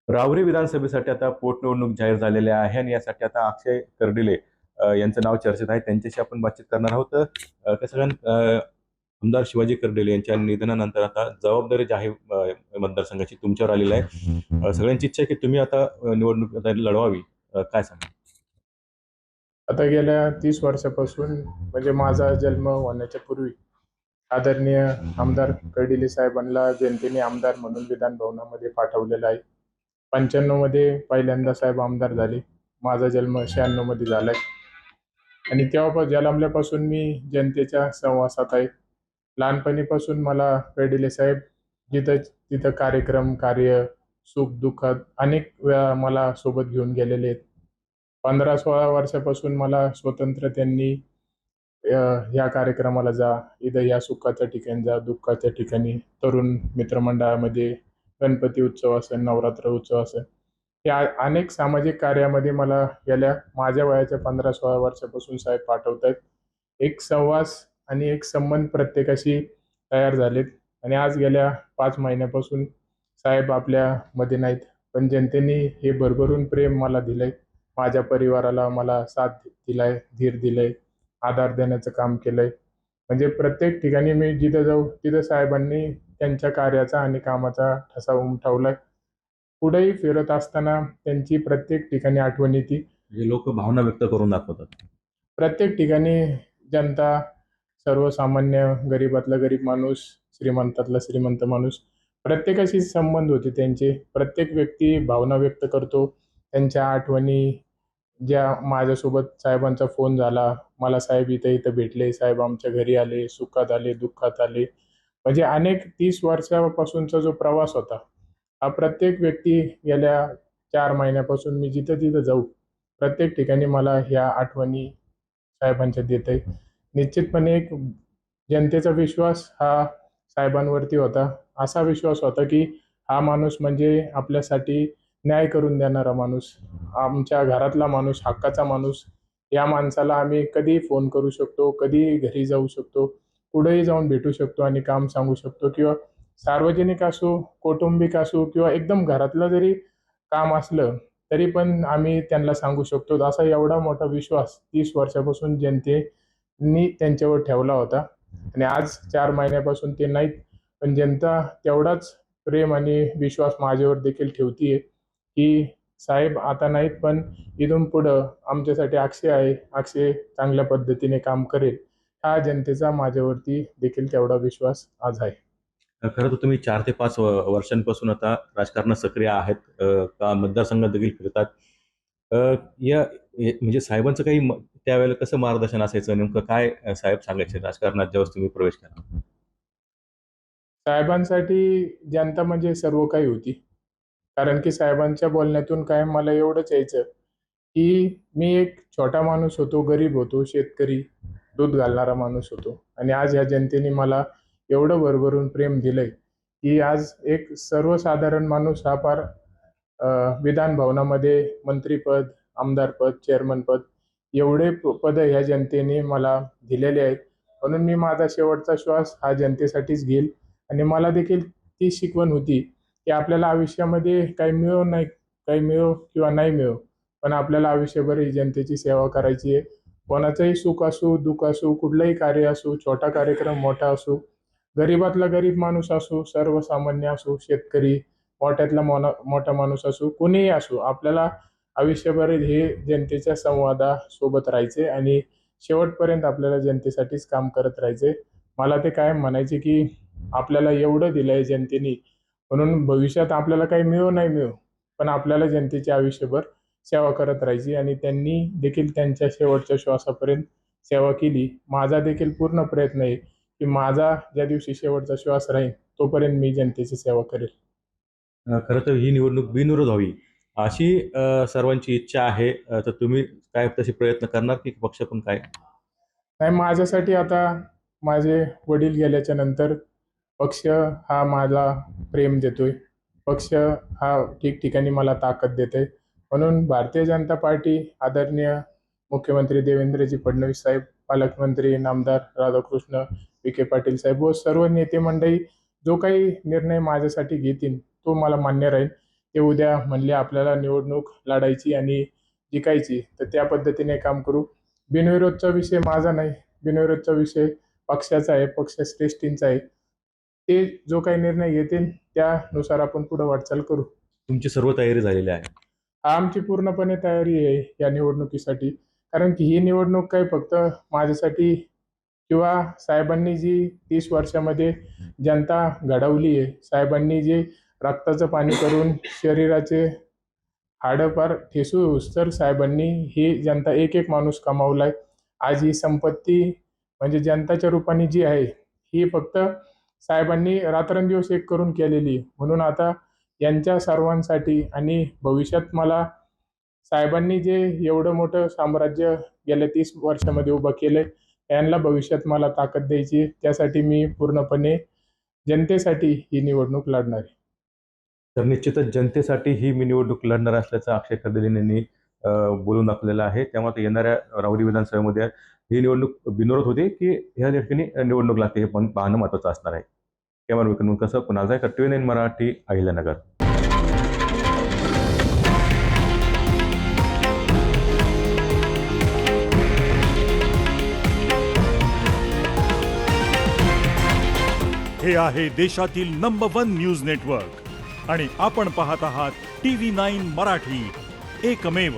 राहुरी विधानसभेसाठी आता पोटनिवडणूक जाहीर झालेली आहे आणि यासाठी आता अक्षय कर्डिले यांचं नाव चर्चेत आहे. त्यांच्याशी आपण बातचीत करणार आहोत. कसं आमदार शिवाजी कर्डिले यांच्या निधनानंतर आता जबाबदारी जाहीर मतदारसंघाची तुमच्यावर आलेली आहे. सगळ्यांची इच्छा आहे की तुम्ही आता निवडणूक आता लढवावी. काय सांगा? आता गेल्या 30 वर्षापासून म्हणजे माझा जन्म होण्याच्या पूर्वी आदरणीय आमदार कर्डिले साहेबांना जनतेने आमदार म्हणून विधान भवनामध्ये पाठवलेलं आहे. 95 मध्ये पहिल्यांदा साहेब आमदार झाले. माझा जन्म 96 मध्ये झालाय आणि तेव्हा जन्मल्यापासून मी जनतेच्या सहवासात आहे. लहानपणीपासून मला कर्डिले साहेब जिथं तिथं कार्यक्रम, कार्य, सुख दुःखात अनेक वेळा मला सोबत घेऊन गेलेले आहेत. 15-16 वर्षापासून मला स्वतंत्र त्यांनी ह्या कार्यक्रमाला जा, इथं या सुखाच्या ठिकाणी जा, दुःखाच्या ठिकाणी तरुण मित्रमंडळामध्ये गणपती उत्सव असेल, नवरात्र उत्सव असेल, या अनेक सामाजिक कार्यामध्ये मला गेल्या माझ्या वयाच्या 15-16 वर्षापासून साहेब पाठवतायत. एक सहवास आणि एक संबंध प्रत्येकाशी तयार झालेत आणि आज गेल्या 5 महिन्यापासून साहेब आपल्यामध्ये नाहीत. पण जनतेने हे भरभरून प्रेम मला दिलंय. माझ्या परिवाराला मला साथ दिलाय, धीर दिलंय, आधार देण्याचं काम केलंय. म्हणजे प्रत्येक ठिकाणी मी जिथं जाऊ तिथं साहेबांनी त्यांच्या कार्याचा आणि कामाचा ठसा उमटवलाय. पुढेही फिरत असताना त्यांची प्रत्येक ठिकाणी आठवण येते. म्हणजे लोक भावना व्यक्त करून दाखवतात. प्रत्येक ठिकाणी जनता, सर्वसामान्य, गरीबातला गरीब माणूस, श्रीमंतातला श्रीमंत माणूस, प्रत्येकाशी संबंध होते त्यांचे. प्रत्येक व्यक्ती भावना व्यक्त करतो. त्यांच्या आठवणी ज्या माझ्यासोबत साहेबांचा फोन झाला, मला साहेब इथं इथं भेटले, साहेब आमच्या घरी आले, सुखात आले, दुःखात आले. म्हणजे अनेक 30 वर्षापासूनचा जो प्रवास होता, हा प्रत्येक व्यक्ती गेल्या 4 महिन्यापासून मी जिथं तिथं जाऊ, प्रत्येक ठिकाणी मला ह्या आठवणी साहेबांच्या देत आहे. निश्चितपणे एक जनतेचा विश्वास हा साहेबांवरती होता. असा विश्वास होता की हा माणूस म्हणजे आपल्यासाठी न्याय करून देणारा माणूस, आमच्या घरातला माणूस, हक्काचा माणूस. या माणसाला आम्ही कधी फोन करू शकतो, कधी घरी जाऊ शकतो, कुठेही जाऊन भेटू शकतो आणि काम सांगू शकतो किंवा सार्वजनिक असो, कौटुंबिक असो किंवा एकदम घरातलं जरी काम असलं तरी पण आम्ही त्यांना सांगू शकतो. असा एवढा मोठा विश्वास 30 वर्षापासून जनतेनी त्यांच्यावर ठेवला होता आणि आज 4 महिन्यापासून ते नाहीत. पण जनता तेवढाच प्रेम आणि विश्वास माझ्यावर देखील ठेवतीये की साहेब आता नाहीत, पण इथून पुढं आमच्यासाठी अक्षय आहे. अक्षय चांगल्या पद्धतीने काम करेल. हा जनतेचा माझ्यावरती देखील तेवढा विश्वास आज आहे. खरं तर तुम्ही 4 ते 5 वर्षांपासून आता राजकारणात सक्रिय आहेत. मतदारसंघात देखील फिरतात. अ, म्हणजे साहेबांचं काही त्यावेळेला कसं मार्गदर्शन असायचं? नेमकं काय साहेब सांगायचे राजकारणात ज्यावेळेस तुम्ही प्रवेश केला? साहेबांसाठी जनता म्हणजे सर्व काही होती. कारण की साहेबांच्या बोलण्यातून कायम मला एवढंच यायचं की मी एक छोटा माणूस होतो, गरीब होतो, शेतकरी, दूध घालणारा माणूस होतो आणि आज ह्या जनतेने मला एवढं भरभरून प्रेम दिलंय की आज एक सर्वसाधारण माणूस हा फार विधान भवनामध्ये मंत्रीपद, आमदारपद, चेअरमनपद एवढे पद ह्या जनतेने मला दिलेले आहेत. म्हणून मी माझा शेवटचा श्वास हा जनतेसाठीच घेईल आणि मला देखील ती शिकवण होती की आपल्याला आयुष्यामध्ये काही मिळो नाही, काही मिळो किंवा नाही मिळो, पण आपल्याला आयुष्यभर ही जनतेची सेवा करायची आहे. कोणाचंही सुख असो, दुःख असो, कुठलंही कार्य असो, छोटा कार्यक्रम, मोठा असो, गरीबातला गरीब माणूस असो, सर्वसामान्य असो, शेतकरी, मोठ्यातला मोठा माणूस असो, कुणीही असो, आपल्याला आयुष्यभर हे जनतेच्या संवादासोबत राहायचे आणि शेवटपर्यंत आपल्याला जनतेसाठीच काम करत राहायचे. मला ते कायम म्हणायचे की आपल्याला एवढं दिलंय जनतेने, म्हणून भविष्यात आपल्याला काही मिळो नाही मिळो, पण आपल्याला जनतेची आयुष्यभर सेवा करत राहायची आणि त्यांनी देखील त्यांच्या शेवटच्या श्वासापर्यंत सेवा केली. माझा देखील पूर्ण प्रयत्न आहे की माझा ज्या दिवशी शेवटचा श्वास राहील तोपर्यंत मी जनतेची सेवा करेल. खरं तर ही निवडणूक बिनविरोध व्हावी अशी सर्वांची इच्छा आहे. तर तुम्ही काय तसे प्रयत्न करणार की पक्ष पण काय? नाही, माझ्यासाठी आता माझे वडील गेल्याच्या नंतर पक्ष हा मला प्रेम देतोय. पक्ष हा ठिकठिकाणी मला ताकद देते. म्हणून भारतीय जनता पार्टी, आदरणीय मुख्यमंत्री देवेंद्रजी फडणवीस साहेब, पालकमंत्री नामदार राधाकृष्ण विखे पाटील साहेब व सर्व नेते मंडळी जो काही निर्णय माझ्यासाठी घेतील तो मला मान्य राहील. ते उद्या म्हणले आपल्याला निवडणूक लढायची आणि जिंकायची, तर त्या पद्धतीने काम करू. बिनविरोधचा विषय माझा नाही, बिनविरोधचा विषय पक्षाचा आहे, पक्षश्रेष्ठींचा आहे. ते जो काही निर्णय घेतील त्यानुसार आपण पुढे वाटचाल करू. तुमची सर्व तयारी झालेली आहे. आमची पूर्णपणे तयारी आहे या निवडणुकीसाठी. कारण की ही निवडणूक काही फक्त माझ्यासाठी किंवा साहेबांनी जी 30 वर्षामध्ये जनता घडवली आहे, साहेबांनी जे रक्ताचं पाणी करून शरीराचे हाडं पार ठेचूस तर साहेबांनी ही जनता एक एक माणूस कमावलाय. आज ही संपत्ती म्हणजे जनताच्या रूपाने जी आहे, ही फक्त साहेबांनी रात्रंदिवस एक करून केलेली. म्हणून आता यांच्या सर्वांसाठी आणि भविष्यात मला साहेबांनी जे एवढं मोठं साम्राज्य गेल्या 30 वर्षामध्ये उभं केलंय, यांना भविष्यात मला ताकद द्यायची. त्यासाठी मी पूर्णपणे जनतेसाठी ही निवडणूक लढणार आहे. तर निश्चितच जनतेसाठी ही मी निवडणूक लढणार असल्याचं अक्षय कर्डिले यांनी बोलून दाखवलेलं आहे. त्यामुळे आता येणाऱ्या राहुरी विधानसभेमध्ये ही निवडणूक बिनविरोध होते की ह्या ठिकाणी निवडणूक लागते हे पण पाहणं महत्त्वाचं असणार आहे. कॅमेरा कसं कुणाल जायकर, TV9 मराठी, अहिल्यानगर. हे आहे देशातील नंबर 1 न्यूज नेटवर्क आणि आपण पाहत आहात TV9 मराठी, एकमेव.